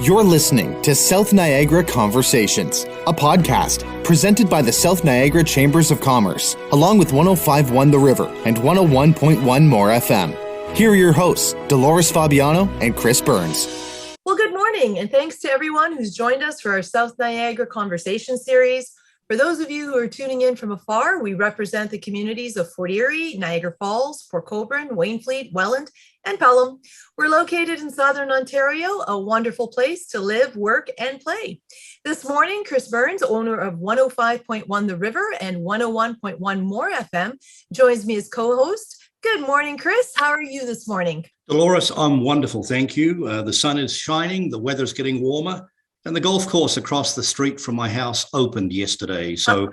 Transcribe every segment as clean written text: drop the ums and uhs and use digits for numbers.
You're listening to South Niagara Conversations, a podcast presented by the South Niagara Chambers of Commerce, along with 105.1 The River and 101.1 More FM. Here are your hosts, Dolores Fabiano and Chris Burns. Well, good morning, and thanks to everyone who's joined us for our South Niagara Conversation series. For those of you who are tuning in from afar, we represent the communities of Fort Erie, Niagara Falls, Port Colborne, Wainfleet, Welland, and Pelham. We're located in Southern Ontario, a wonderful place to live, work, and play. This morning, Chris Burns, owner of 105.1 The River and 101.1 More FM, joins me as co-host. Good morning, Chris. How are you this morning? Dolores, I'm wonderful, thank you. The sun is shining, the weather's getting warmer, and the golf course across the street from my house opened yesterday. So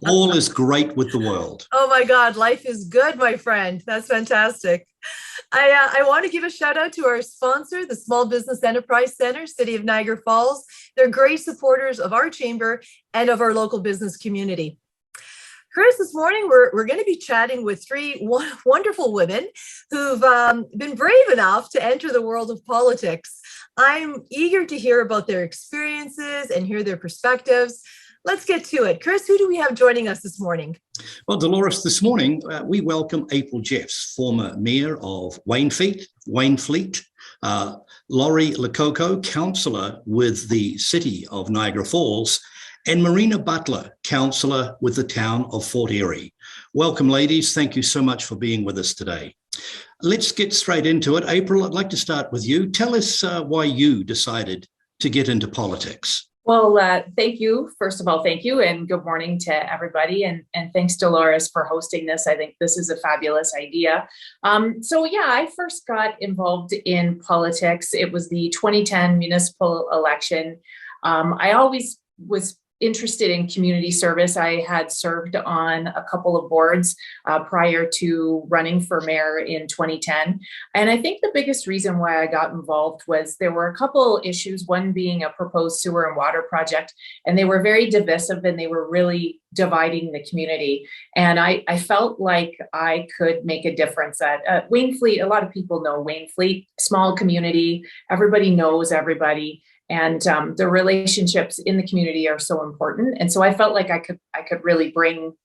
all is great with the world. Oh my God, life is good, my friend. That's fantastic. I want to give a shout out to our sponsor, the Small Business Enterprise Center, City of Niagara Falls. They're great supporters of our chamber and of our local business community. Chris, this morning we're going to be chatting with three wonderful women who've been brave enough to enter the world of politics. I'm eager to hear about their experiences and hear their perspectives. Let's get to it. Chris, who do we have joining us this morning? Well, Dolores, this morning we welcome April Jeffs, former mayor of Wainfleet, Laurie Lococo, councillor with the City of Niagara Falls, and Marina Butler, councillor with the town of Fort Erie. Welcome, ladies. Thank you so much for being with us today. Let's get straight into it. April, I'd like to start with you. Tell us why you decided to get into politics. Well, thank you. First of all, thank you, and good morning to everybody. And thanks, Dolores, for hosting this. I think this is a fabulous idea. I first got involved in politics. It was the 2010 municipal election. I always was interested in community service. I had served on a couple of boards prior to running for mayor in 2010. And I think the biggest reason why I got involved was there were a couple issues, one being a proposed sewer and water project, and they were very divisive and they were really dividing the community. And I felt like I could make a difference at Wainfleet. A lot of people know Wainfleet, small community, everybody knows everybody. And the relationships in the community are so important. And so I felt like I could really bring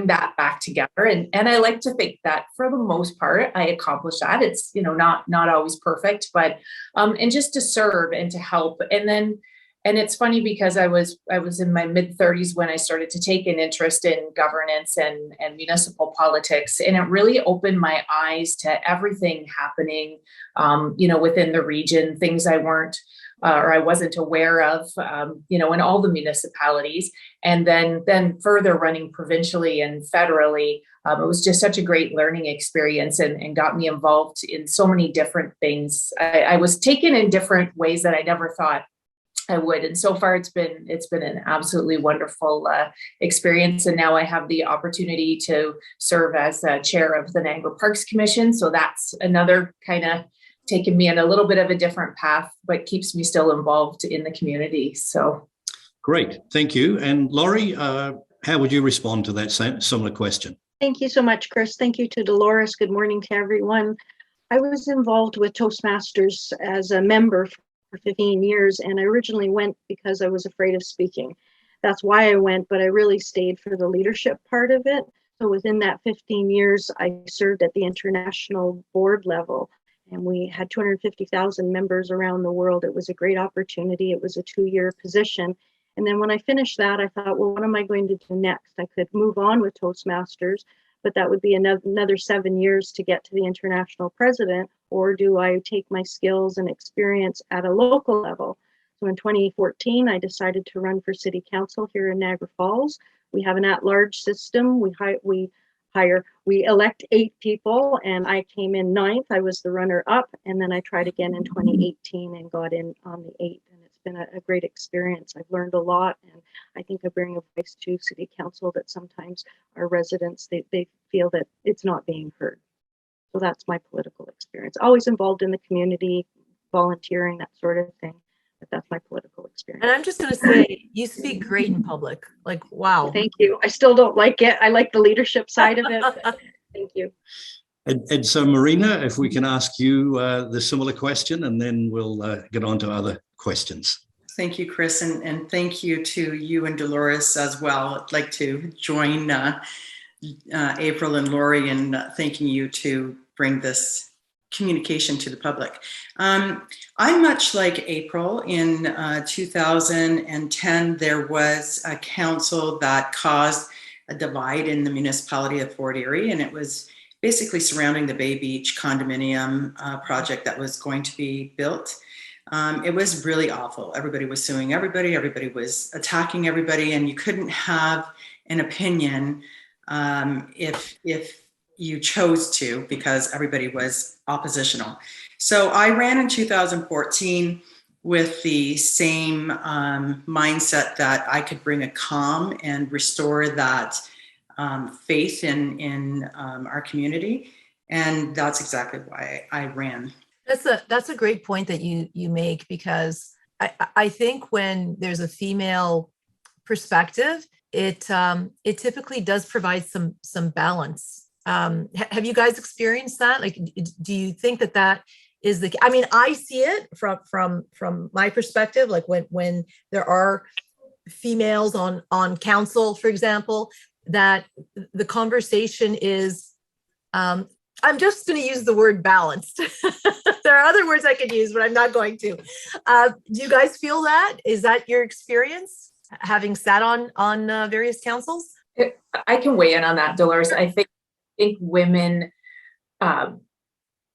that back together. And I like to think that for the most part, I accomplished that. It's, not always perfect, but and just to serve and to help. And it's funny because I was in my mid-30s when I started to take an interest in governance and municipal politics. And it really opened my eyes to everything happening, within the region, things I wasn't aware of, in all the municipalities. And then further running provincially and federally, it was just such a great learning experience and got me involved in so many different things. I was taken in different ways that I never thought I would. And so far it's been an absolutely wonderful experience. And now I have the opportunity to serve as chair of the Niagara Parks Commission. So that's another kind of taken me in a little bit of a different path, but keeps me still involved in the community. So great. Thank you. And Laurie, how would you respond to that similar question? Thank you so much, Chris. Thank you to Dolores. Good morning to everyone. I was involved with Toastmasters as a member for 15 years, and I originally went because I was afraid of speaking. That's why I went, but I really stayed for the leadership part of it. So within that 15 years, I served at the international board level, and we had 250,000 members around the world. It was a great opportunity. It was a 2-year position. And then when I finished that, I thought, well, what am I going to do next? I could move on with Toastmasters, but that would be another 7 years to get to the international president. Or do I take my skills and experience at a local level? So in 2014, I decided to run for city council here in Niagara Falls. We have an at-large system. We elect 8 people, and I came in 9th. I was the runner-up, and then I tried again in 2018 and got in on the 8th. And it's been a great experience. I've learned a lot, and I think I bring a voice to city council that sometimes our residents, they feel that it's not being heard. So that's my political experience. Always involved in the community, volunteering, that sort of thing. But that's my political experience. And I'm just going to say, you speak great in public. Like, wow. Thank you. I still don't like it. I like the leadership side of it. Thank you. And so, Marina, if we can ask you the similar question, and then we'll get on to other questions. Thank you, Chris, and thank you to you and Dolores as well. I'd like to join April and Lori in thanking you to bring this communication to the public. I'm much like April. In 2010, there was a council that caused a divide in the municipality of Fort Erie, and it was basically surrounding the Bay Beach condominium project that was going to be built. It was really awful. Everybody was suing everybody. Everybody was attacking everybody, and you couldn't have an opinion if you chose to, because everybody was oppositional. So I ran in 2014 with the same mindset that I could bring a calm and restore that faith in our community, and that's exactly why I ran. That's a great point that you make, because I think when there's a female perspective, it typically does provide some balance. Have you guys experienced that? Like, do you think that is the? I mean, I see it from my perspective. Like when there are females on council, for example, that the conversation is. I'm just going to use the word balanced. There are other words I could use, but I'm not going to. Do you guys feel that? Is that your experience, having sat on various councils? I can weigh in on that, Dolores. I think women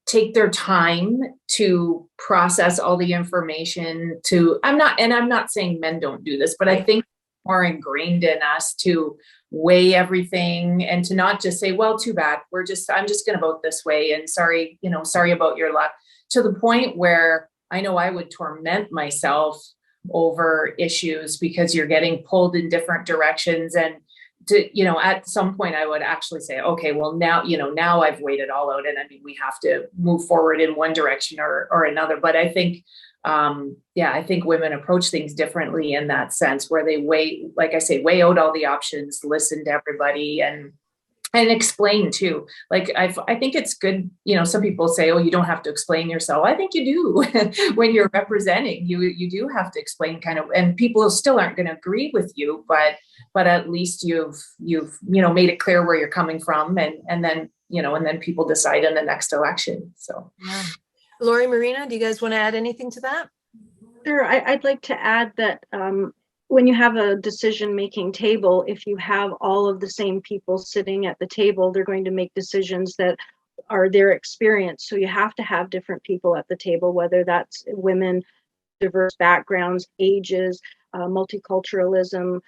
take their time to process all the information. I'm not saying men don't do this, but I think more ingrained in us to weigh everything and to not just say, well, too bad. I'm just going to vote this way. And sorry about your luck, to the point where I know I would torment myself over issues because you're getting pulled in different directions. And at some point I would actually say, okay, well now I've weighed it all out. And I mean, we have to move forward in one direction or another. But I think, I think women approach things differently in that sense, where they weigh out all the options, listen to everybody, and explain too. Like, I think it's good. Some people say, oh, you don't have to explain yourself. I think you do. When you're representing, you do have to explain and people still aren't going to agree with you, but at least you've made it clear where you're coming from, and then people decide in the next election. So. Yeah. Lori, Marina, do you guys want to add anything to that? Sure. I'd like to add that when you have a decision-making table, if you have all of the same people sitting at the table, they're going to make decisions that are their experience. So you have to have different people at the table, whether that's women, diverse backgrounds, ages, multiculturalism.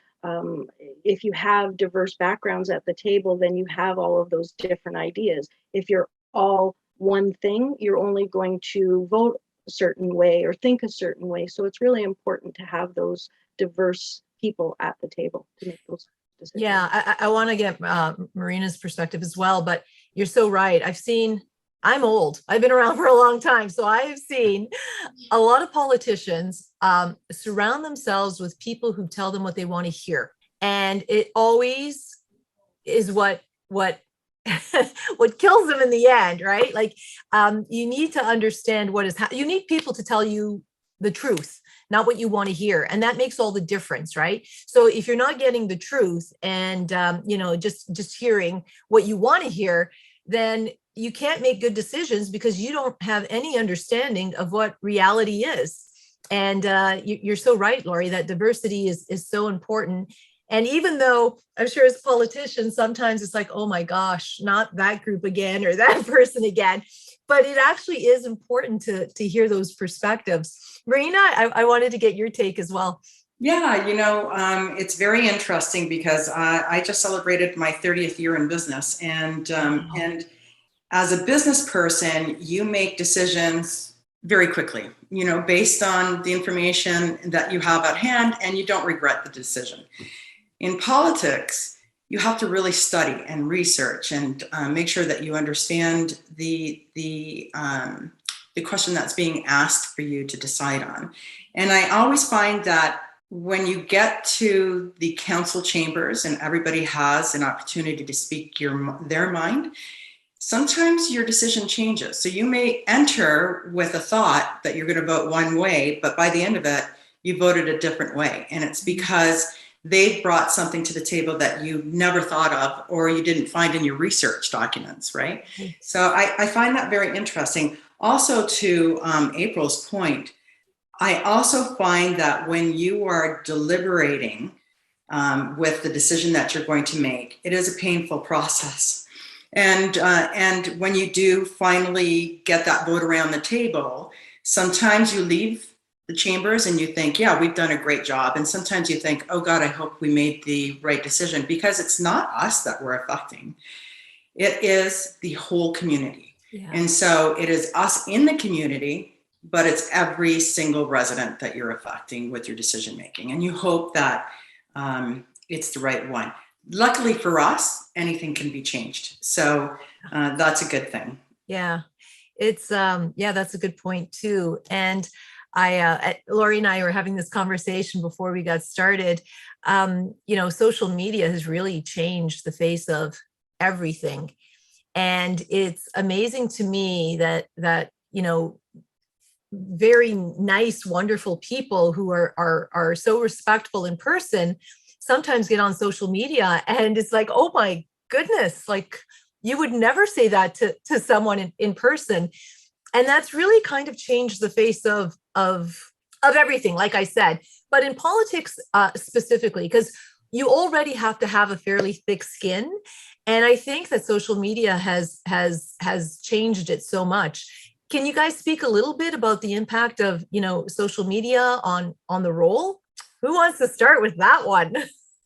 If you have diverse backgrounds at the table, then you have all of those different ideas. If you're all one thing, you're only going to vote a certain way or think a certain way. So it's really important to have those diverse people at the table to make those decisions. Yeah, I want to get Marina's perspective as well, but you're so right. I'm old. I've been around for a long time. So I have seen a lot of politicians surround themselves with people who tell them what they want to hear. And it always is what what kills them in the end, right? Like, you need to understand what is you need people to tell you the truth, not what you want to hear. And that makes all the difference, right? So if you're not getting the truth and, just hearing what you want to hear, then you can't make good decisions because you don't have any understanding of what reality is. And you're so right, Lori, that diversity is so important. And even though I'm sure as politicians, sometimes it's like, oh my gosh, not that group again or that person again, but it actually is important to hear those perspectives. Marina, I wanted to get your take as well. Yeah, it's very interesting because I just celebrated my 30th year in business, and as a business person, you make decisions very quickly, based on the information that you have at hand, and you don't regret the decision. In politics, you have to really study and research and make sure that you understand the question that's being asked for you to decide on. And I always find that when you get to the council chambers and everybody has an opportunity to speak their mind, sometimes your decision changes. So you may enter with a thought that you're going to vote one way, but by the end of it, you voted a different way. And it's because they've brought something to the table that you never thought of or you didn't find in your research documents, right? So I find that very interesting. Also, to April's point, I also find that when you are deliberating with the decision that you're going to make, it is a painful process. And when you do finally get that vote around the table, sometimes you leave the chambers and you think, yeah, we've done a great job. And sometimes you think, oh God, I hope we made the right decision, because it's not us that we're affecting. It is the whole community. Yeah. And so it is us in the community, but it's every single resident that you're affecting with your decision making. And you hope that it's the right one. Luckily for us, anything can be changed. So that's a good thing. Yeah, it's that's a good point too. And Lori and I were having this conversation before we got started. Social media has really changed the face of everything. And it's amazing to me that very nice, wonderful people who are so respectful in person sometimes get on social media and it's like, oh my goodness, like you would never say that to someone in person. And that's really kind of changed the face of everything, like I said, but in politics specifically, because you already have to have a fairly thick skin. And I think that social media has changed it so much. Can you guys speak a little bit about the impact of, social media on the role? Who wants to start with that one?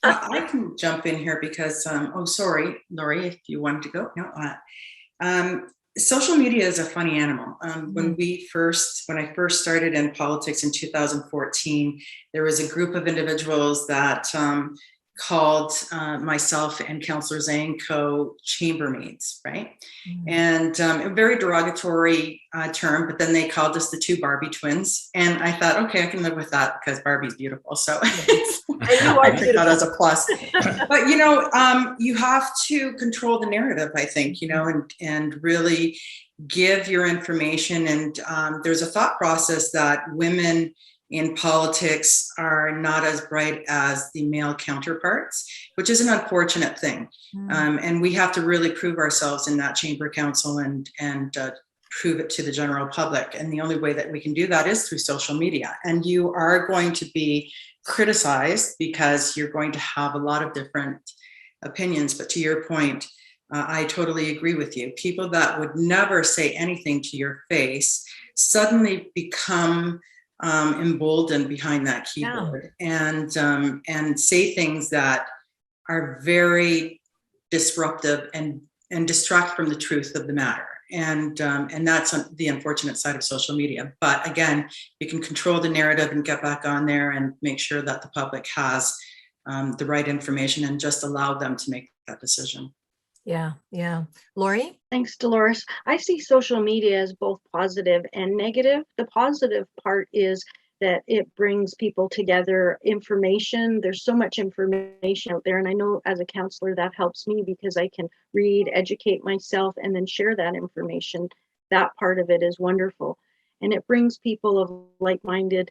I can jump in here because, sorry, Lori, if you wanted to go. No, social media is a funny animal. When I first started in politics in 2014, there was a group of individuals that called myself and Councilor Zanko chambermaids, right? And a very derogatory term, but then they called us the two Barbie twins. And I thought, okay, I can live with that because Barbie's beautiful. So I took that as a plus. But, you have to control the narrative, I think, and really give your information. And there's a thought process that women in politics are not as bright as the male counterparts, which is an unfortunate thing. And we have to really prove ourselves in that chamber council and prove it to the general public. And the only way that we can do that is through social media. And you are going to be criticized because you're going to have a lot of different opinions. But to your point, I totally agree with you. People that would never say anything to your face suddenly become emboldened behind that keyboard and say things that are very disruptive and distract from the truth of the matter. And that's the unfortunate side of social media. But again, you can control the narrative and get back on there and make sure that the public has the right information and just allow them to make that decision. Yeah. Lori? Thanks, Dolores. I see social media as both positive and negative. The positive part is that it brings people together, information. There's so much information out there. And I know as a counselor, that helps me because I can read, educate myself, and then share that information. That part of it is wonderful. And it brings people of like-minded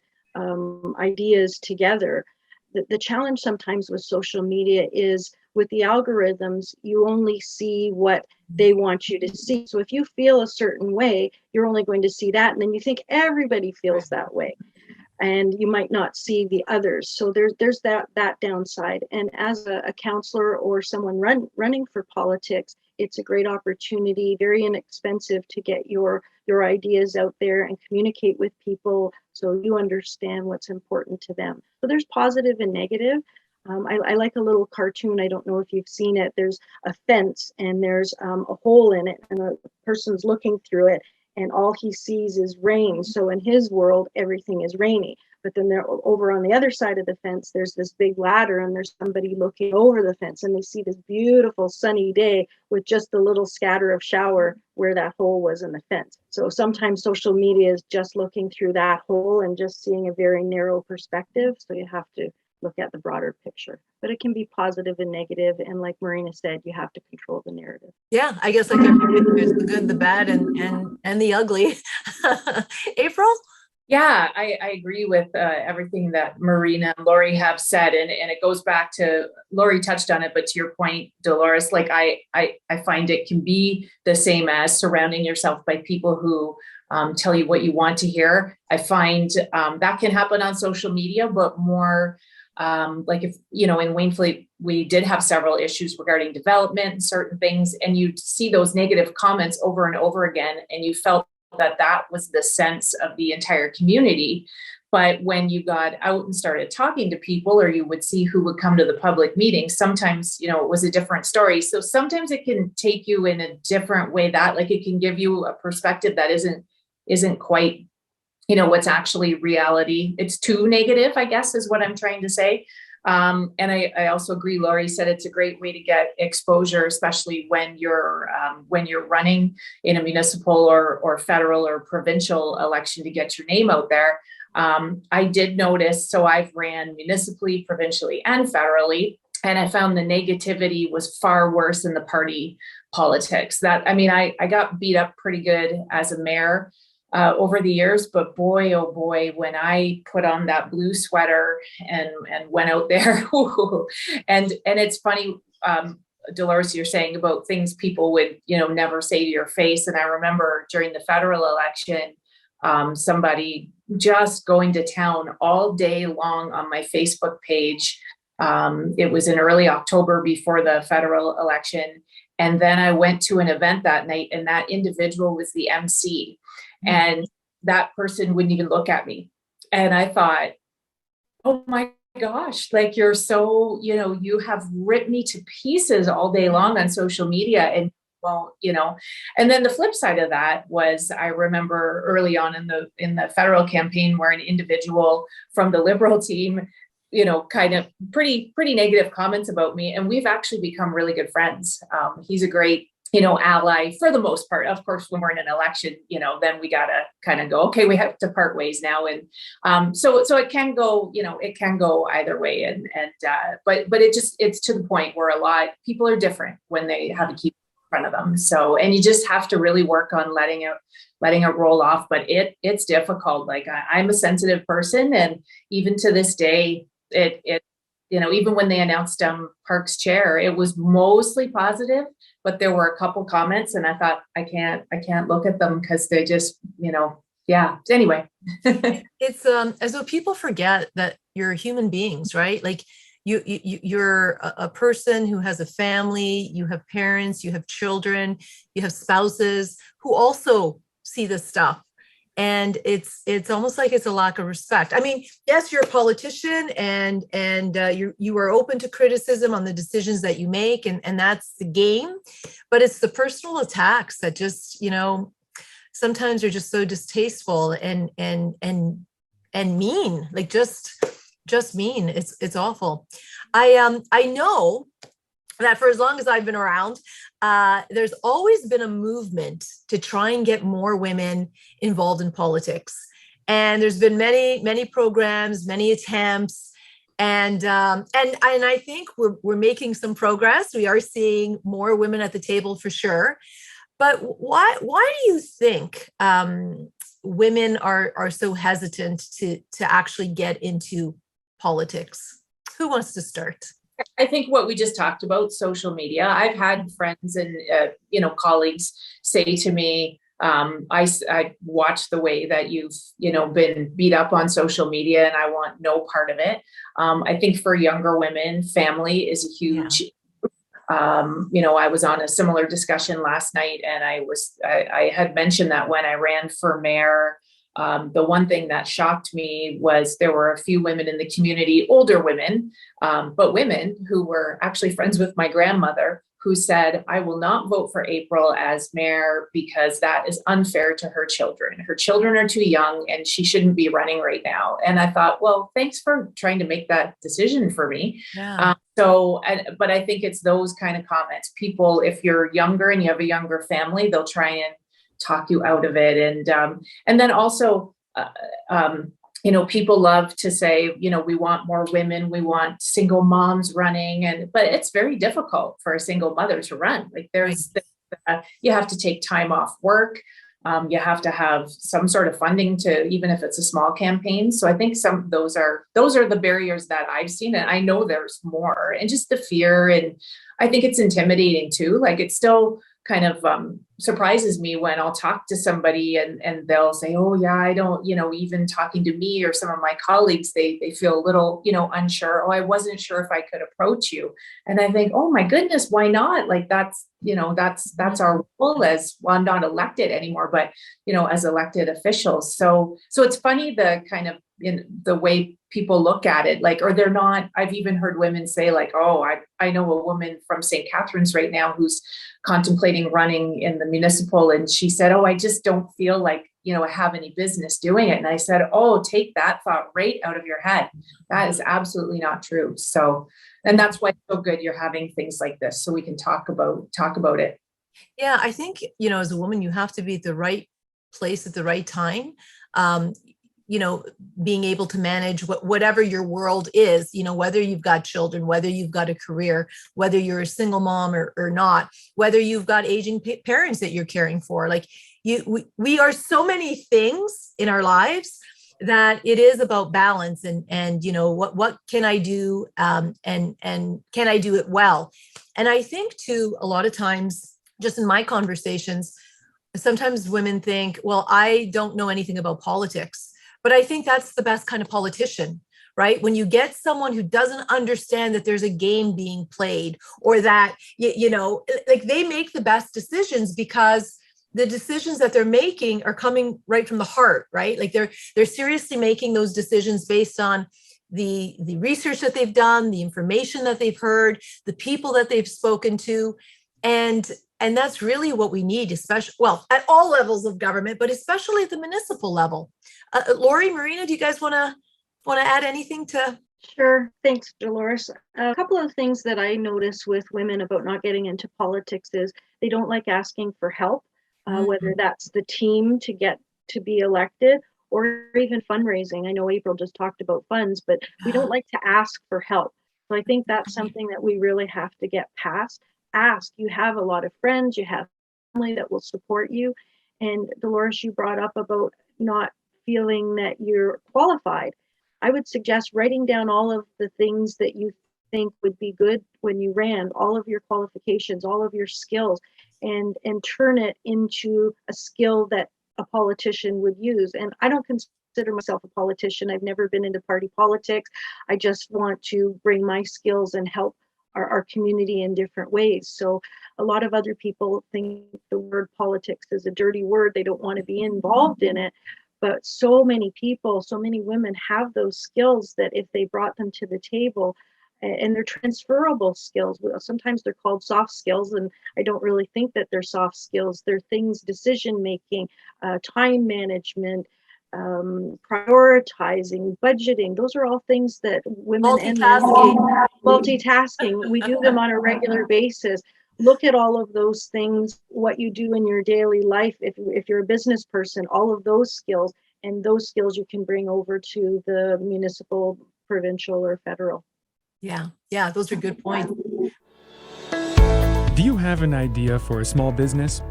ideas together. The challenge sometimes with social media is with the algorithms, you only see what they want you to see. So if you feel a certain way, you're only going to see that. And then you think everybody feels that way. And you might not see the others. So there's that downside. And as a counselor or someone running for politics, it's a great opportunity, very inexpensive to get your ideas out there and communicate with people so you understand what's important to them. So there's positive and negative. I like a little cartoon. I don't know if you've seen it. There's a fence and there's a hole in it and a person's looking through it and all he sees is rain. So in his world, everything is rainy. But then they're over on the other side of the fence, there's this big ladder and there's somebody looking over the fence and they see this beautiful sunny day with just a little scatter of shower where that hole was in the fence. So sometimes social media is just looking through that hole and just seeing a very narrow perspective. So you have to look at the broader picture. But it can be positive and negative, and like Marina said, you have to control the narrative. Yeah, I guess like everything, there's the good, the bad, and the ugly. April? Yeah, I agree with everything that Marina and Lori have said, and it goes back to, Lori touched on it, but to your point, Dolores, like I find it can be the same as surrounding yourself by people who tell you what you want to hear. I find that can happen on social media, but more like if, in Wainfleet, we did have several issues regarding development and certain things, and you see those negative comments over and over again, and you felt that was the sense of the entire community. But when you got out and started talking to people, or you would see who would come to the public meetings, sometimes, it was a different story. So sometimes it can take you in a different way, that like it can give you a perspective that isn't quite, what's actually reality. It's too negative, I guess, is what I'm trying to say. And I also agree, Lori said it's a great way to get exposure, especially when you're running in a municipal or federal or provincial election, to get your name out there. I did notice, so I've ran municipally, provincially, and federally, and I found the negativity was far worse in the party politics. I got beat up pretty good as a mayor over the years, but boy, oh boy, when I put on that blue sweater and went out there, and it's funny, Dolores, you're saying about things people would, never say to your face. And I remember during the federal election, somebody just going to town all day long on my Facebook page. It was in early October before the federal election. And then I went to an event that night, and that individual was the MC. And that person wouldn't even look at me. And I thought, oh my gosh, like you're so, you have ripped me to pieces all day long on social media, and won't, and then the flip side of that was, I remember early on in the federal campaign, where an individual from the Liberal team, kind of pretty negative comments about me. And we've actually become really good friends. He's a great, ally for the most part. Of course, when we're in an election, then we gotta kind of go, okay, we have to part ways now. And so it can go, it can go either way. But it's to the point where a lot people are different when they have a key in front of them. So, and you just have to really work on letting it roll off. But it's difficult. Like I'm a sensitive person, and even to this day, it even when they announced Park's chair, it was mostly positive, but there were a couple comments, and I thought, I can't look at them because they just, yeah. Anyway, It's as though people forget that you're human beings, right? Like you're a person who has a family, you have parents, you have children, you have spouses who also see this stuff. And it's almost like it's a lack of respect. I mean, yes, you're a politician, and you are open to criticism on the decisions that you make, and that's the game. But it's the personal attacks that just, sometimes are just so distasteful and mean, like just mean. It's awful. I know that for as long as I've been around, there's always been a movement to try and get more women involved in politics. And there's been many programs, many attempts. And I think we're making some progress. We are seeing more women at the table for sure. But why do you think women are so hesitant to actually get into politics? Who wants to start? I think what we just talked about, social media. I've had friends and colleagues say to me, I watch the way that you've been beat up on social media, and I want no part of it. I think for younger women, family is a huge. Yeah. I was on a similar discussion last night, and I had mentioned that when I ran for mayor. The one thing that shocked me was there were a few women in the community, older women, but women who were actually friends with my grandmother, who said, I will not vote for April as mayor because that is unfair to her children. Her children are too young and she shouldn't be running right now. And I thought, well, thanks for trying to make that decision for me. Yeah. But I think it's those kind of comments. People, if you're younger and you have a younger family, they'll try and talk you out of it. And then also, people love to say, we want more women, we want single moms running, but it's very difficult for a single mother to run. Like you have to take time off work. You have to have some sort of funding to, even if it's a small campaign. So I think some of those are the barriers that I've seen. And I know there's more, and just the fear. And I think it's intimidating too. Like, it still kind of surprises me when I'll talk to somebody and they'll say, oh yeah, I don't, even talking to me or some of my colleagues, they feel a little, unsure. Oh, I wasn't sure if I could approach you. And I think, oh my goodness, why not? Like, that's our role as, well, I'm not elected anymore, but, as elected officials. So it's funny, the kind of, in the way people look at it, like, or they're not, I've even heard women say like, oh, I know a woman from St. Catharines right now who's contemplating running in the municipal. And she said, oh, I just don't feel like, I have any business doing it. And I said, oh, take that thought right out of your head. That is absolutely not true. So, and that's why it's so good you're having things like this, so we can talk about it. Yeah, I think, as a woman, you have to be at the right place at the right time. Being able to manage whatever your world is, whether you've got children, whether you've got a career, whether you're a single mom or not, whether you've got aging parents that you're caring for. Like, we are so many things in our lives that it is about balance and what can I do, and can I do it well? And I think too, a lot of times, just in my conversations, sometimes women think, well, I don't know anything about politics. But I think that's the best kind of politician, right? When you get someone who doesn't understand that there's a game being played, or that, like, they make the best decisions because the decisions that they're making are coming right from the heart, right? Like, they're seriously making those decisions based on the research that they've done, the information that they've heard, the people that they've spoken to. And that's really what we need, especially, well, at all levels of government, but especially at the municipal level. Lori, Marina, do you guys want to add anything to? Sure. Thanks, Dolores. A couple of things that I notice with women about not getting into politics is they don't like asking for help, whether that's the team to get to be elected or even fundraising. I know April just talked about funds, but we don't like to ask for help. So I think that's something that we really have to get past. Ask. You have a lot of friends, you have family that will support you. And Dolores, you brought up about not feeling that you're qualified. I would suggest writing down all of the things that you think would be good when you ran, all of your qualifications, all of your skills, and turn it into a skill that a politician would use. And I don't consider myself a politician. I've never been into party politics. I just want to bring my skills and help our community in different ways. So a lot of other people think the word politics is a dirty word. They don't want to be involved in it. But so many people, so many women have those skills that if they brought them to the table, and they're transferable skills. Sometimes they're called soft skills, and I don't really think that they're soft skills. They're things, decision making, time management, prioritizing, budgeting. Those are all things that women multitasking. We do them on a regular basis. Look at all of those things, what you do in your daily life. If you're a business person, all of those skills, and those skills you can bring over to the municipal, provincial, or federal. Yeah, those are good points. Do you have an idea for a small business?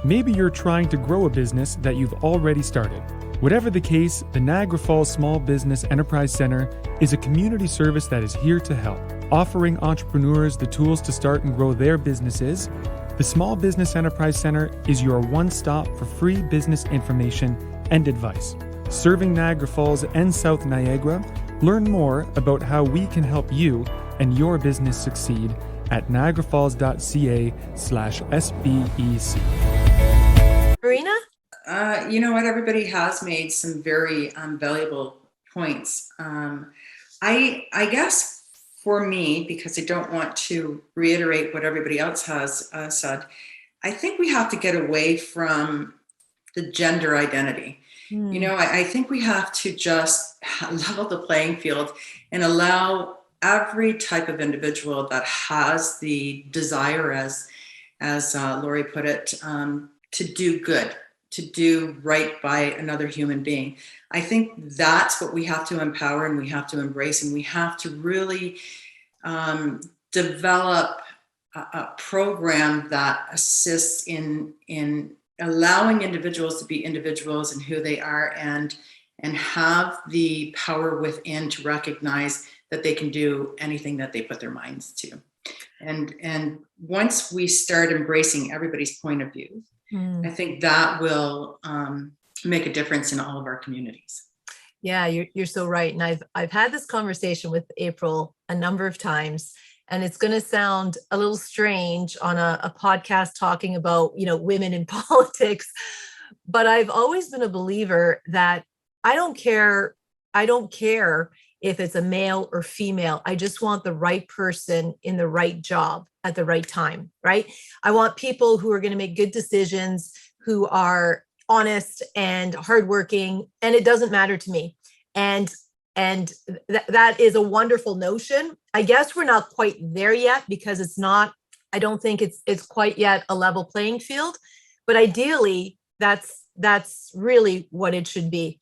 Maybe you're trying to grow a business that you've already started. Whatever the case, the Niagara Falls Small Business Enterprise Center is a community service that is here to help, offering entrepreneurs the tools to start and grow their businesses. The Small Business Enterprise Center is your one-stop for free business information and advice. Serving Niagara Falls and South Niagara, learn more about how we can help you and your business succeed at niagarafalls.ca/SBEC. Marina? You know what? Everybody has made some very valuable points. I guess for me, because I don't want to reiterate what everybody else has said, I think we have to get away from the gender identity. You know, I think we have to just level the playing field and allow every type of individual that has the desire, as Lori put it, to do good, to do right by another human being. I think that's what we have to empower and we have to embrace, and we have to really develop a program that assists in allowing individuals to be individuals and who they are, and have the power within to recognize that they can do anything that they put their minds to. And once we start embracing everybody's point of view, I think that will make a difference in all of our communities. Yeah, you're so right. And I've had this conversation with April a number of times, and it's going to sound a little strange on a podcast talking about, women in politics, but I've always been a believer that I don't care if it's a male or female. I just want the right person in the right job at the right time, right? I want people who are going to make good decisions, who are honest and hardworking, and it doesn't matter to me. And that is a wonderful notion. I guess we're not quite there yet, because I don't think it's quite yet a level playing field, but ideally that's really what it should be.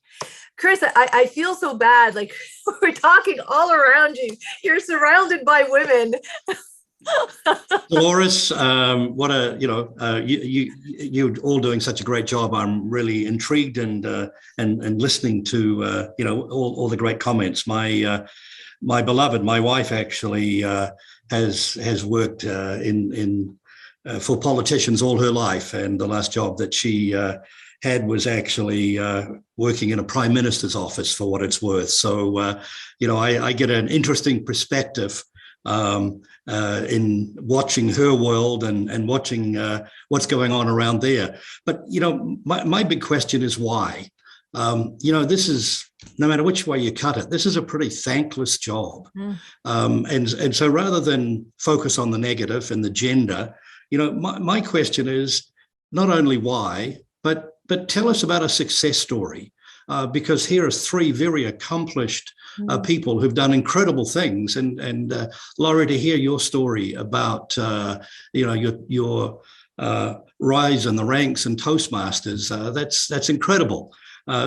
Chris, I feel so bad. Like, we're talking all around you. You're surrounded by women. Dolores, you're all doing such a great job. I'm really intrigued and listening to all the great comments. My beloved, my wife actually has worked for politicians all her life, and the last job that she had was actually working in a prime minister's office, for what it's worth. So I get an interesting perspective in watching her world and watching what's going on around there. But, my big question is why? This is, no matter which way you cut it, this is a pretty thankless job. And so rather than focus on the negative and the gender, my question is not only why, but tell us about a success story. Because here are three very accomplished people who've done incredible things. And Laurie, to hear your story about your rise in the ranks and Toastmasters, that's incredible.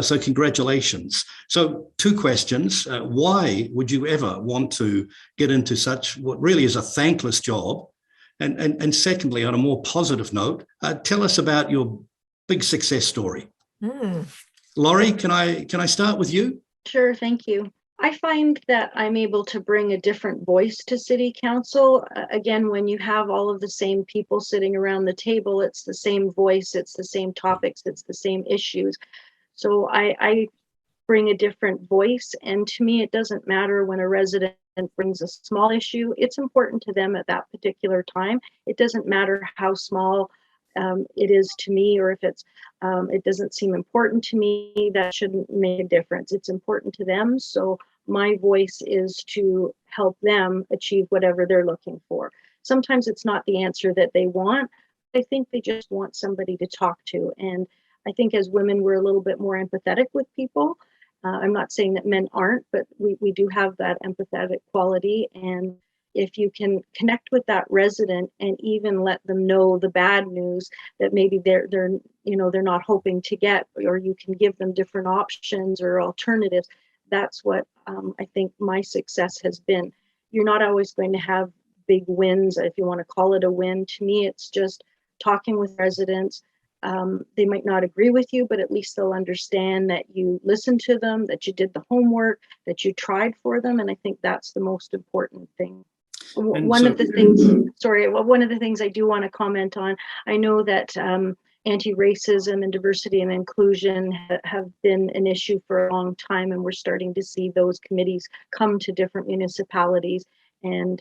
So congratulations. So 2 questions. Why would you ever want to get into such what really is a thankless job? And secondly, on a more positive note, tell us about your big success story. Laurie, can I start with you? Sure, thank you. I find that I'm able to bring a different voice to City Council. Again, when you have all of the same people sitting around the table, it's the same voice, it's the same topics, it's the same issues. So I bring a different voice. And to me, it doesn't matter when a resident brings a small issue. It's important to them at that particular time. It doesn't matter how small it is to me, or if it doesn't seem important to me, that shouldn't make a difference. It's important to them. So my voice is to help them achieve whatever they're looking for. Sometimes it's not the answer that they want. I think they just want somebody to talk to. And I think as women, we're a little bit more empathetic with people. I'm not saying that men aren't, but we do have that empathetic quality. And if you can connect with that resident and even let them know the bad news that maybe they're not hoping to get, or you can give them different options or alternatives, that's what I think my success has been. You're not always going to have big wins, if you want to call it a win. To me, it's just talking with residents. They might not agree with you, but at least they'll understand that you listened to them, that you did the homework, that you tried for them. And I think that's the most important thing. One of the things I do want to comment on, I know that anti-racism and diversity and inclusion have been an issue for a long time, and we're starting to see those committees come to different municipalities. And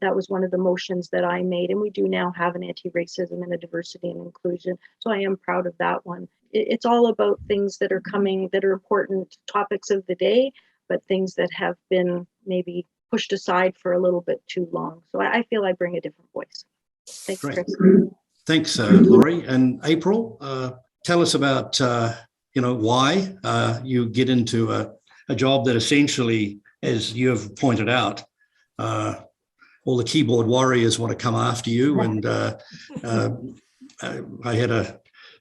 that was one of the motions that I made, and we do now have an anti-racism and a diversity and inclusion. So I am proud of that one. It's all about things that are coming, that are important topics of the day, but things that have been maybe pushed aside for a little bit too long. So I feel I bring a different voice. Thanks, Great. Chris. Thanks, Laurie. And April, tell us about why you get into a job that essentially, as you have pointed out, all the keyboard warriors want to come after you. And I had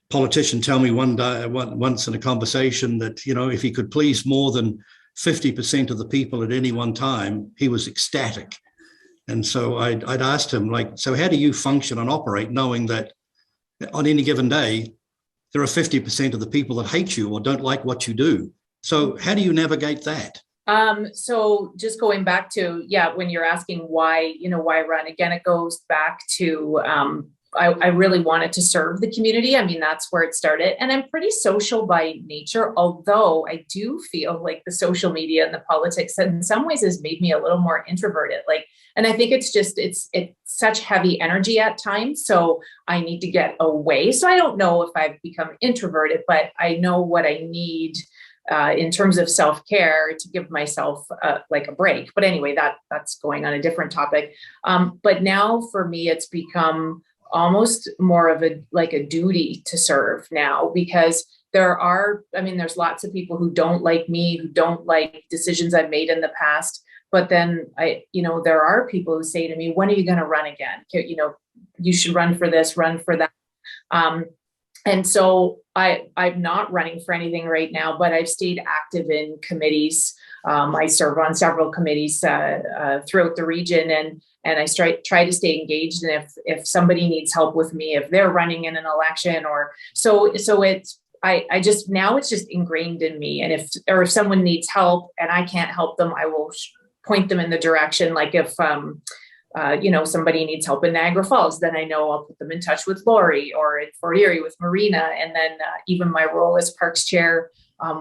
politician tell me once in a conversation that, if he could please more than 50% of the people at any one time, he was ecstatic. And so I'd asked him, so how do you function and operate knowing that on any given day, there are 50% of the people that hate you or don't like what you do? So how do you navigate that? So just going back to, when you're asking why run, again, it goes back to, I really wanted to serve the community. I mean, that's where it started. And I'm pretty social by nature, although I do feel like the social media and the politics in some ways has made me a little more introverted. And I think it's such heavy energy at times. So I need to get away. So I don't know if I've become introverted, but I know what I need in terms of self-care to give myself a break. But anyway, that's going on a different topic. But now for me, it's become almost more of a duty to serve now, because there's lots of people who don't like me, who don't like decisions I've made in the past. But then there are people who say to me, when are you going to run again? You should run for this, run for that. And so I'm not running for anything right now, but I've stayed active in committees. I serve on several committees throughout the region, and I try to stay engaged. And if somebody needs help with me, if they're running in an election, it's just ingrained in me. And if someone needs help and I can't help them, I will point them in the direction. Like if somebody needs help in Niagara Falls, then I know I'll put them in touch with Lori, or in Fort Erie with Marina. And then even my role as Parks Chair,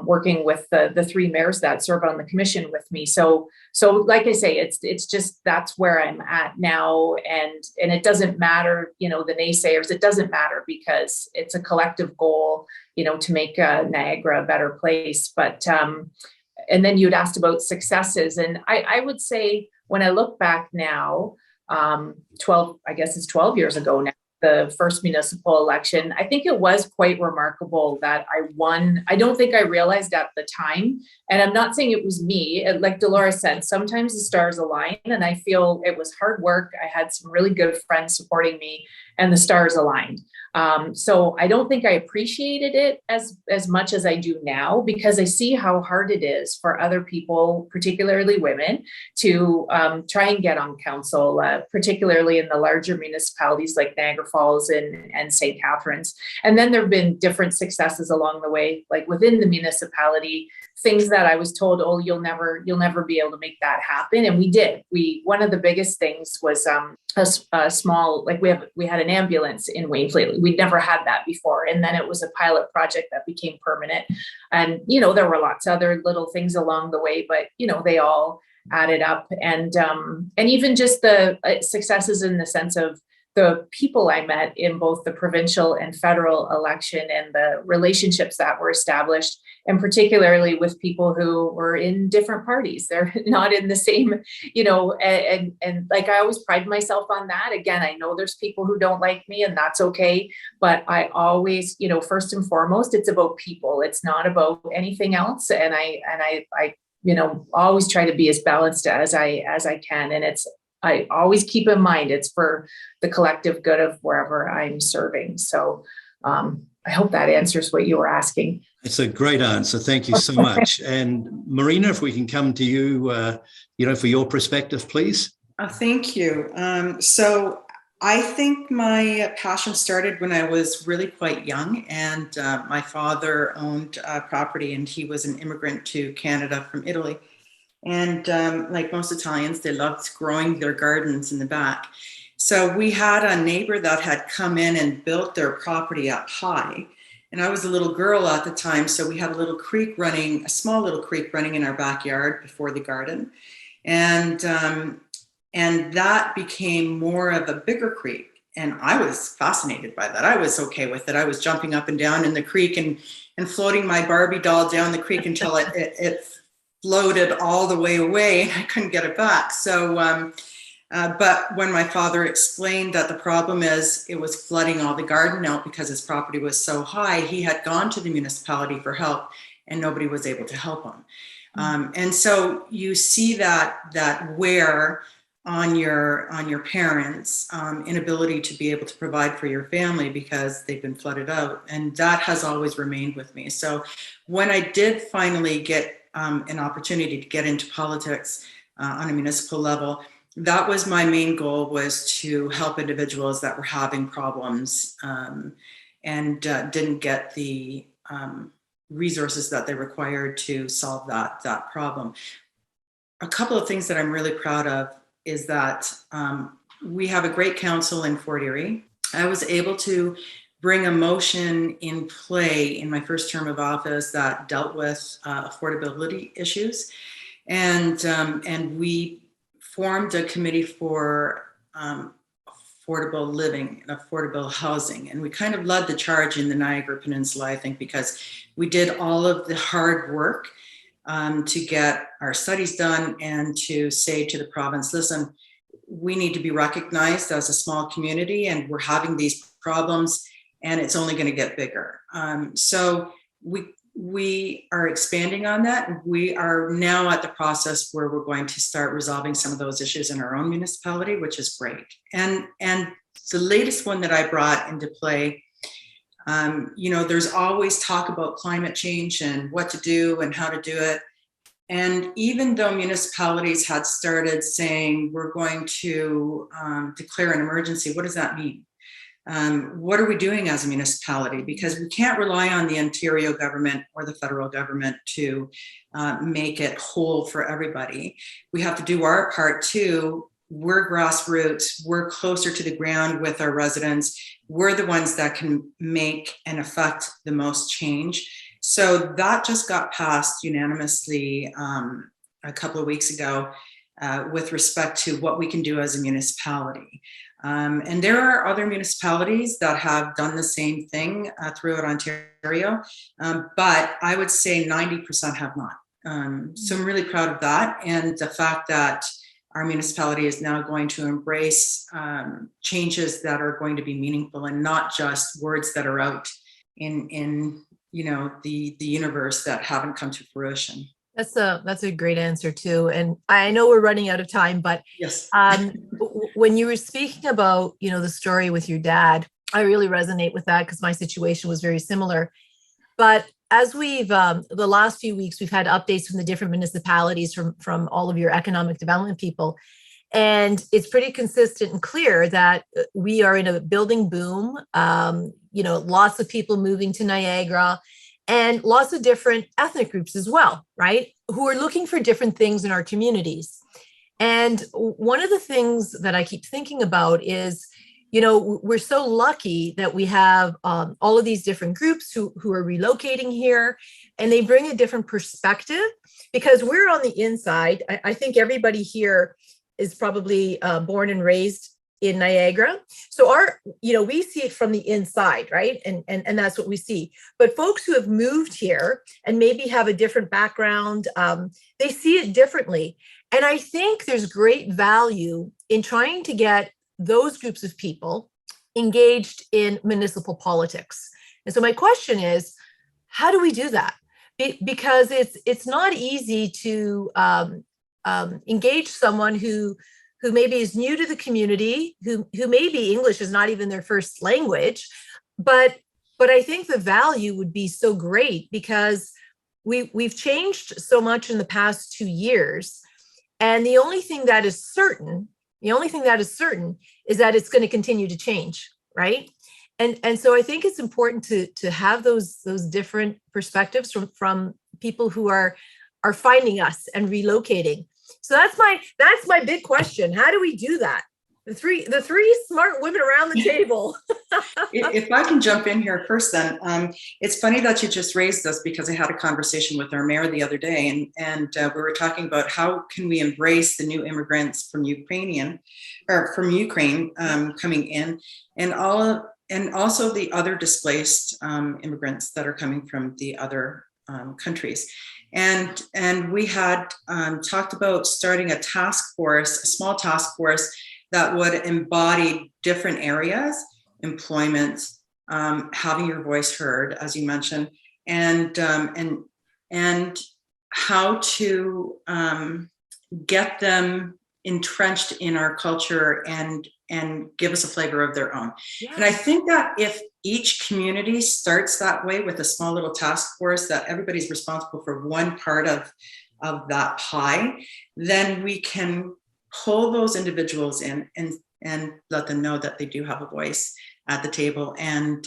working with the three mayors that serve on the commission with me. So like I say, it's just, that's where I'm at now. And it doesn't matter, the naysayers, it doesn't matter, because it's a collective goal, to make Niagara a better place. But, and then you'd asked about successes. And I would say, when I look back now, 12 years ago now, the first municipal election, I think it was quite remarkable that I won. I don't think I realized at the time, and I'm not saying it was me. Like Dolores said, sometimes the stars align, and I feel it was hard work. I had some really good friends supporting me, and the stars aligned. So I don't think I appreciated it as much as I do now, because I see how hard it is for other people, particularly women, to try and get on council, particularly in the larger municipalities like Niagara Falls and St. Catharines. And then there have been different successes along the way, like within the municipality, things that I was told, oh, you'll never be able to make that happen. And we did. One of the biggest things was a small, we had an ambulance in Wainfleet. We'd never had that before. And then it was a pilot project that became permanent. And, there were lots of other little things along the way, but, they all added up. And even just the successes in the sense of the people I met in both the provincial and federal election, and the relationships that were established, and particularly with people who were in different parties. They're not in the same, and like, I always pride myself on that. Again, I know there's people who don't like me, and that's okay. But I always, first and foremost, it's about people. It's not about anything else. And I always try to be as balanced as I can. And I always keep in mind, it's for the collective good of wherever I'm serving. So I hope that answers what you were asking. It's a great answer. Thank you so much. And Marina, if we can come to you, for your perspective, please. Thank you. So I think my passion started when I was really quite young, and my father owned property, and he was an immigrant to Canada from Italy. And like most Italians, they loved growing their gardens in the back. So we had a neighbor that had come in and built their property up high. And I was a little girl at the time, so we had a small little creek running in our backyard before the garden. And that became more of a bigger creek. And I was fascinated by that. I was okay with it. I was jumping up and down in the creek and floating my Barbie doll down the creek until it floated all the way away, and I couldn't get it back. So, but when my father explained that the problem is it was flooding all the garden out because his property was so high, he had gone to the municipality for help, and nobody was able to help him. And so you see that where on your parents' inability to be able to provide for your family because they've been flooded out, and that has always remained with me. So when I did finally get an opportunity to get into politics on a municipal level, that was my main goal, was to help individuals that were having problems and didn't get the resources that they required to solve that problem. A couple of things that I'm really proud of is that we have a great council in Fort Erie. I was able to bring a motion in play in my first term of office that dealt with affordability issues, and we formed a committee for affordable living and affordable housing, and we kind of led the charge in the Niagara Peninsula, I think, because we did all of the hard work to get our studies done and to say to the province, listen, we need to be recognized as a small community, and we're having these problems, and it's only going to get bigger. So we are expanding on that. We are now at the process where we're going to start resolving some of those issues in our own municipality, which is great. And the latest one that I brought into play, there's always talk about climate change and what to do and how to do it. And even though municipalities had started saying, we're going to declare an emergency, what does that mean? What are we doing as a municipality? Because we can't rely on the Ontario government or the federal government to make it whole for everybody. We have to do our part too. We're grassroots, we're closer to the ground with our residents. We're the ones that can make and affect the most change. So that just got passed unanimously a couple of weeks ago with respect to what we can do as a municipality. And there are other municipalities that have done the same thing throughout Ontario, but I would say 90% have not. So I'm really proud of that, and the fact that our municipality is now going to embrace changes that are going to be meaningful and not just words that are out in the universe that haven't come to fruition. That's a great answer too. And I know we're running out of time, but yes, when you were speaking about, the story with your dad, I really resonate with that because my situation was very similar. But as we've, the last few weeks, we've had updates from the different municipalities from all of your economic development people. And it's pretty consistent and clear that we are in a building boom, lots of people moving to Niagara, and lots of different ethnic groups as well, right? Who are looking for different things in our communities. And one of the things that I keep thinking about is, we're so lucky that we have all of these different groups who are relocating here, and they bring a different perspective because we're on the inside. I think everybody here is probably born and raised in Niagara. So we see it from the inside, right? And that's what we see. But folks who have moved here and maybe have a different background, they see it differently. And I think there's great value in trying to get those groups of people engaged in municipal politics. And so my question is, how do we do that? Because it's not easy to engage someone who maybe is new to the community, who maybe English is not even their first language, but I think the value would be so great because we've changed so much in the past 2 years, and the only thing that is certain is that it's going to continue to change, right? And so I think it's important to have those different perspectives from people who are finding us and relocating. So that's my big question. How do we do that? The three smart women around the table. If I can jump in here first, then it's funny that you just raised this because I had a conversation with our mayor the other day, and we were talking about how can we embrace the new immigrants from Ukraine coming in, and also the other displaced immigrants that are coming from the other countries. And we had talked about starting a small task force that would embody different areas, employment, having your voice heard, as you mentioned, and how to get them entrenched in our culture and give us a flavor of their own. Yeah. And I think that if each community starts that way with a small little task force, that everybody's responsible for one part of that pie, then we can pull those individuals in and let them know that they do have a voice at the table and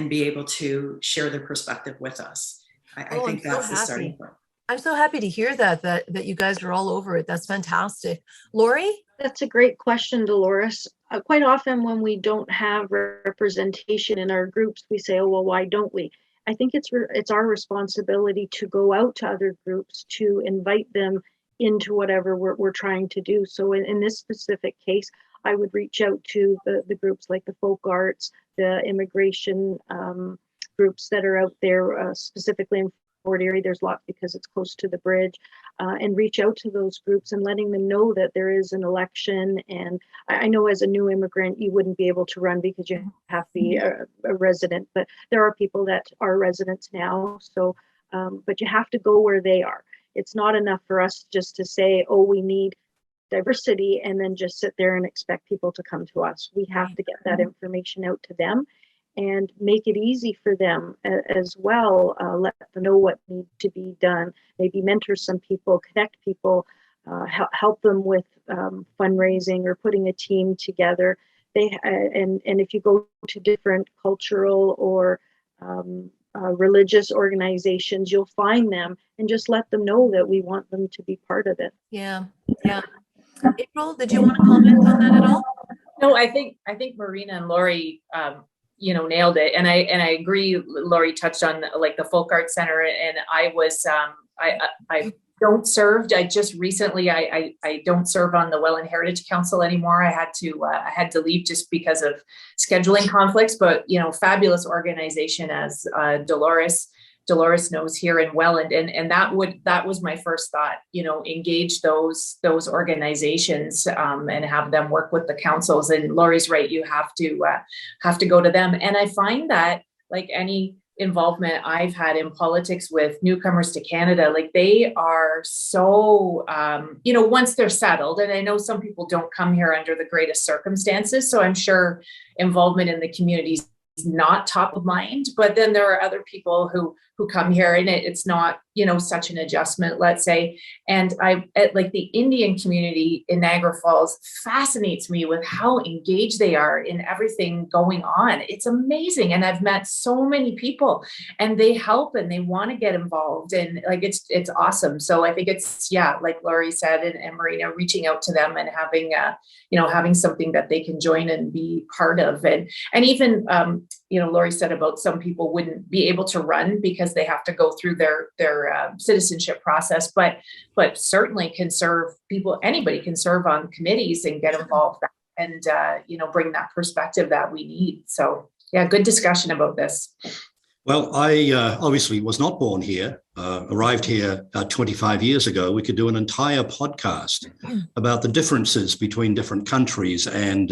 be able to share their perspective with us. I think that's the starting point. I'm so happy to hear that you guys are all over it. That's fantastic. Lori? That's a great question, Dolores. Quite often when we don't have representation in our groups, we say, oh, well, why don't we? I think it's our responsibility to go out to other groups, to invite them into whatever we're trying to do. So in this specific case, I would reach out to the groups like the folk arts, the immigration groups that are out there, specifically in Fort Erie. There's lots because it's close to the bridge, and reach out to those groups and letting them know that there is an election. And I know as a new immigrant, you wouldn't be able to run because you have to be a resident, but there are people that are residents now. So, but you have to go where they are. It's not enough for us just to say, oh, we need diversity and then just sit there and expect people to come to us. We have to get that information out to them and make it easy for them as well. Let them know what needs to be done. Maybe mentor some people, connect people, help them with fundraising or putting a team together. And if you go to different cultural or religious organizations, you'll find them and just let them know that we want them to be part of it. Yeah. April, did you want to comment on that at all? No, I think Marina and Lori, nailed it. And I agree. Lori touched on like the Folk Arts Center, and I was, I don't serve. I just recently, I don't serve on the Welland Heritage Council anymore. I had to leave just because of scheduling conflicts, but, fabulous organization as Dolores knows here in Welland. And that was my first thought, engage those organizations and have them work with the councils. And Lori's right, you have to go to them. And I find that like any involvement I've had in politics with newcomers to Canada, like they are so, once they're settled, and I know some people don't come here under the greatest circumstances. So I'm sure involvement in the communities is not top of mind, but then there are other people who come here and it's not, such an adjustment, let's say. And like the Indian community in Niagara Falls fascinates me with how engaged they are in everything going on. It's amazing. And I've met so many people and they help and they want to get involved, and like, it's awesome. So I think it's, like Lori said, and Marina, reaching out to them and having, having something that they can join and be part of. And even, Lori said about some people wouldn't be able to run because they have to go through their citizenship process, but certainly can serve people. Anybody can serve on committees and get involved and, bring that perspective that we need. So yeah, good discussion about this. Well, I obviously was not born here, arrived here 25 years ago. We could do an entire podcast about the differences between different countries. And,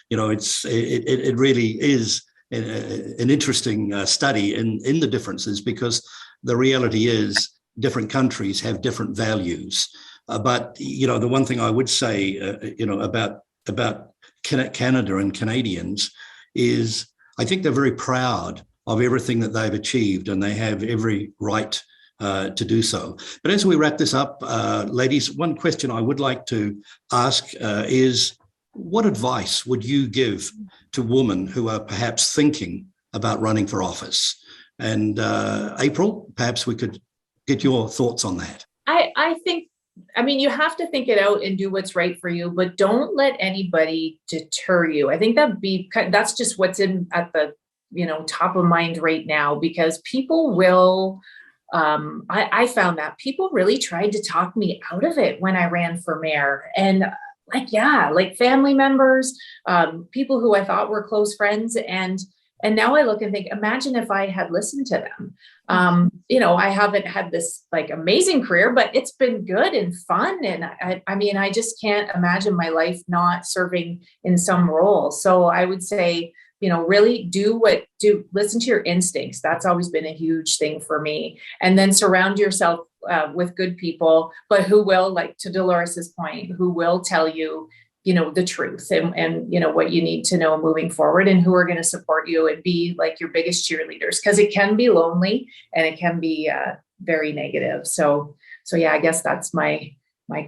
it really is an interesting study in the differences, because the reality is different countries have different values. But, the one thing I would say, about Canada and Canadians is I think they're very proud of everything that they've achieved, and they have every right to do so. But as we wrap this up, ladies, one question I would like to ask is, what advice would you give to women who are perhaps thinking about running for office? And April, perhaps we could get your thoughts on that. I think, you have to think it out and do what's right for you, but don't let anybody deter you. I think that's just what's at the top of mind right now, because people will, I found that people really tried to talk me out of it when I ran for mayor. And like family members, people who I thought were close friends. And now I look and think, imagine if I had listened to them. I haven't had this like amazing career, but it's been good and fun. And I just can't imagine my life not serving in some role. So I would say, really listen to your instincts. That's always been a huge thing for me. And then surround yourself with good people, but who will, like to Dolores's point, who will tell you, the truth and what you need to know moving forward, and who are going to support you and be like your biggest cheerleaders, because it can be lonely and it can be very negative. So yeah, I guess that's my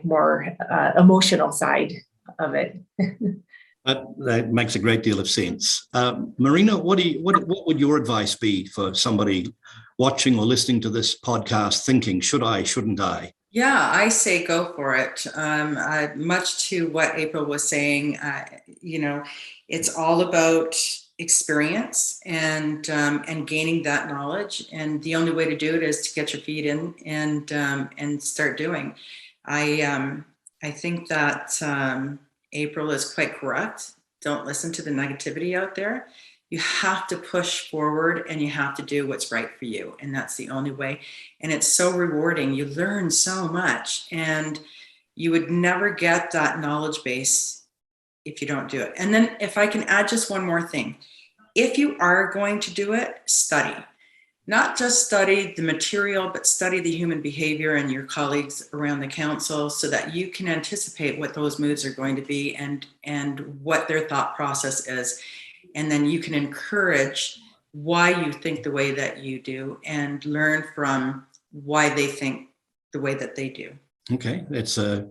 more emotional side of it. That makes a great deal of sense. Marina, what would your advice be for somebody watching or listening to this podcast thinking, should I, shouldn't I? Yeah, I say go for it. Much to what April was saying, it's all about experience and gaining that knowledge. And the only way to do it is to get your feet in and start doing. I think that April is quite correct. Don't listen to the negativity out there. You have to push forward and you have to do what's right for you. And that's the only way. And it's so rewarding. You learn so much, and you would never get that knowledge base if you don't do it. And then if I can add just one more thing, if you are going to do it, study. Not just study the material, but study the human behavior and your colleagues around the council, so that you can anticipate what those moods are going to be and what their thought process is. And then you can encourage why you think the way that you do and learn from why they think the way that they do. Okay, that's a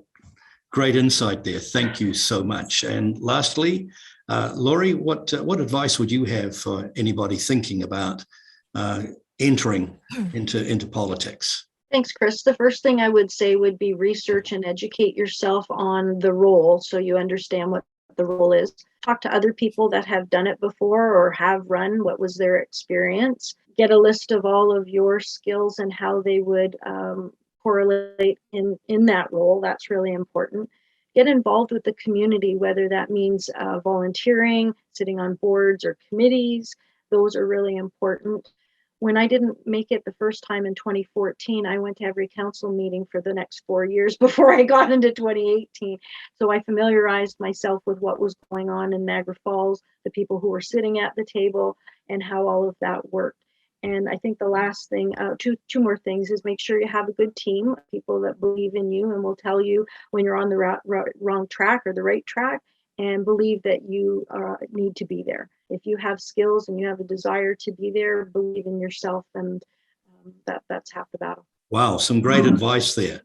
great insight there. Thank you so much. And lastly, Laurie, what advice would you have for anybody thinking about entering into politics? Thanks, Chris. The first thing I would say would be research and educate yourself on the role, so you understand what the role is. Talk to other people that have done it before or have run. What was their experience? Get a list of all of your skills and how they would correlate in that role. That's really important. Get involved with the community, whether that means volunteering, sitting on boards or committees. Those are really important. When I didn't make it the first time in 2014, I went to every council meeting for the next 4 years before I got into 2018. So I familiarized myself with what was going on in Niagara Falls, the people who were sitting at the table, and how all of that worked. And I think the last thing, two more things, is make sure you have a good team, people that believe in you and will tell you when you're on the wrong track or the right track, and believe that you need to be there. If you have skills and you have a desire to be there, believe in yourself, and that's half the battle. Wow, some great advice there.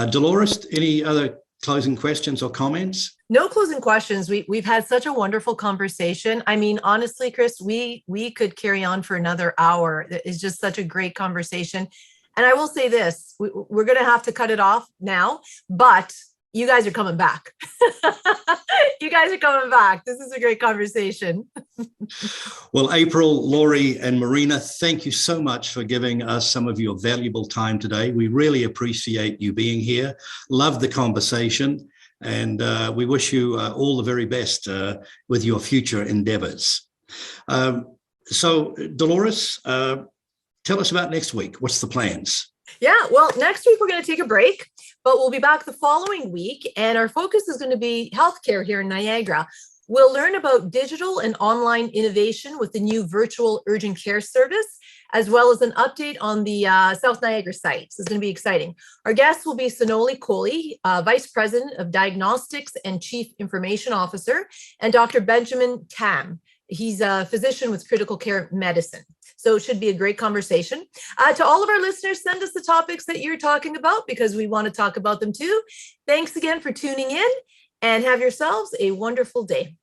Dolores, any other closing questions or comments? No closing questions. We've had such a wonderful conversation. I mean, honestly, Chris, we could carry on for another hour. It's just such a great conversation. And I will say this, we're going to have to cut it off now, but you guys are coming back. You guys are coming back. This is a great conversation. Well, April, Laurie, and Marina, thank you so much for giving us some of your valuable time today. We really appreciate you being here. Love the conversation, and we wish you all the very best with your future endeavors. So, Dolores, tell us about next week. What's the plans? Yeah, well, next week we're going to take a break, but we'll be back the following week, and our focus is going to be healthcare here in Niagara. We'll learn about digital and online innovation with the new virtual urgent care service, as well as an update on the South Niagara site. This is going to be exciting. Our guest will be Sonali Kohli, Vice President of Diagnostics and Chief Information Officer, and Dr. Benjamin Tam. He's a physician with critical care medicine. So it should be a great conversation. To all of our listeners, send us the topics that you're talking about, because we want to talk about them too. Thanks again for tuning in, and have yourselves a wonderful day.